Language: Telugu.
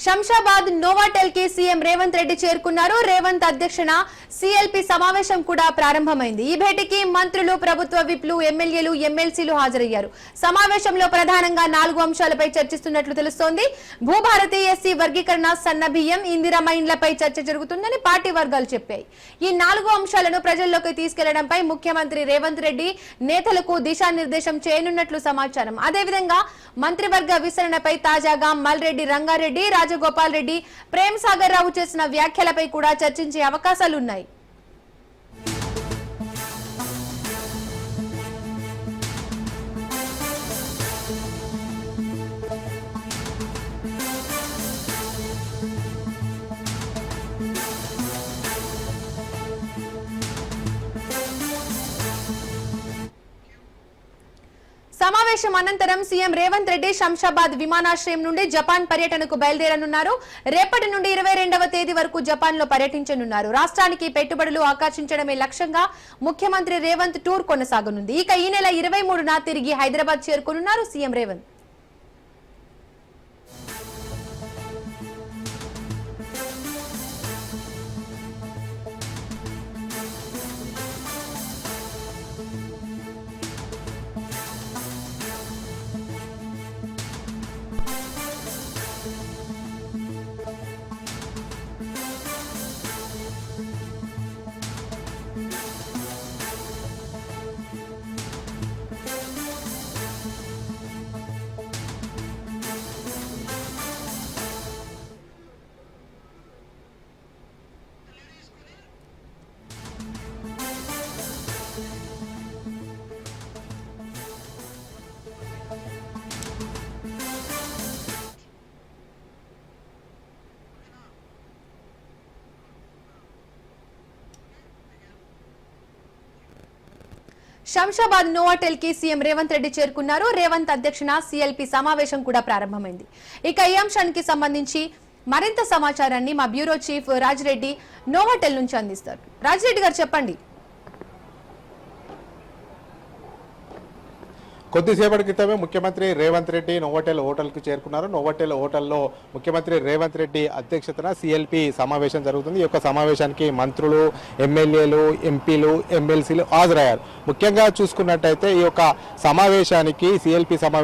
శంషాబాద్ నోవాటెల్ కి సీఎం రేవంత్ రెడ్డి చేరుకున్నారు. రేవంత్ అధ్యక్షన సీఎల్పీ సమావేశం కూడా ప్రారంభమైంది. ఈ భేటీకి మంత్రులు, ప్రభుత్వ విప్లు, ఎమ్మెల్యేలు, ఎమ్మెల్సీలు హాజరయ్యారు. సమావేశంలో ప్రధానంగా 4 అంశాలపై చర్చిస్తున్నట్లు తెలుస్తోంది. భూభారతి, ఎస్సీ వర్గీకరణ, సన్న బియ్యం, ఇందిరమ్మ ఇండ్లపై చర్చ జరుగుతుందని పార్టీ వర్గాలు చెప్పాయి. ఈ 4 అంశాలను ప్రజల్లోకి తీసుకెళ్లడంపై ముఖ్యమంత్రి రేవంత్ రెడ్డి నేతలకు దిశానిర్దేశం చేయనున్నట్లు సమాచారం. అదేవిధంగా మంత్రివర్గ విస్తరణపై తాజాగా మల్రెడ్డి రంగారెడ్డి, రాజగోపాల్ రెడ్డి, ప్రేమ్ సాగర్ రావు చేసిన వ్యాఖ్యలపై కూడా చర్చించే అవకాశాలున్నాయి. సమావేశం అనంతరం సీఎం రేవంత్ రెడ్డి శంషాబాద్ విమానాశ్రయం నుండి జపాన్ పర్యటనకు బయలుదేరనున్నారు. రేపటి నుండి 22వ తేదీ వరకు జపాన్ లో పర్యటించనున్నారు. రాష్ట్రానికి పెట్టుబడులు ఆకర్షించడమే లక్ష్యంగా ముఖ్యమంత్రి రేవంత్ టూర్ కొనసాగనుంది. ఇక ఈ నెల 23న తిరిగి హైదరాబాద్ చేరుకోనున్నారు సీఎం రేవంత్. శంషాబాద్ నోవాటెల్ కి సీఎం రేవంత్ రెడ్డి చేరుకున్నారు. రేవంత్ అధ్యక్షన సీఎల్పీ సమావేశం కూడా ప్రారంభమైంది. ఇక ఈ అంశానికి సంబంధించి మరింత సమాచారాన్ని మా బ్యూరో చీఫ్ రాజిరెడ్డి నోవాటెల్ నుంచి అందిస్తారు. రాజిరెడ్డి గారు చెప్పండి. కొద్దిసేపటి క్రితమే ముఖ్యమంత్రి రేవంత్ రెడ్డి నోవాటెల్ హోటల్కు చేరుకున్నారు. నోవాటెల్ హోటల్లో ముఖ్యమంత్రి రేవంత్ రెడ్డి అధ్యక్షతన సీఎల్పీ సమావేశం జరుగుతుంది. ఈ యొక్క సమావేశానికి మంత్రులు, ఎమ్మెల్యేలు, ఎంపీలు, ఎమ్మెల్సీలు హాజరయ్యారు. ముఖ్యంగా చూసుకున్నట్టయితే ఈ యొక్క సమావేశానికి సీఎల్పీ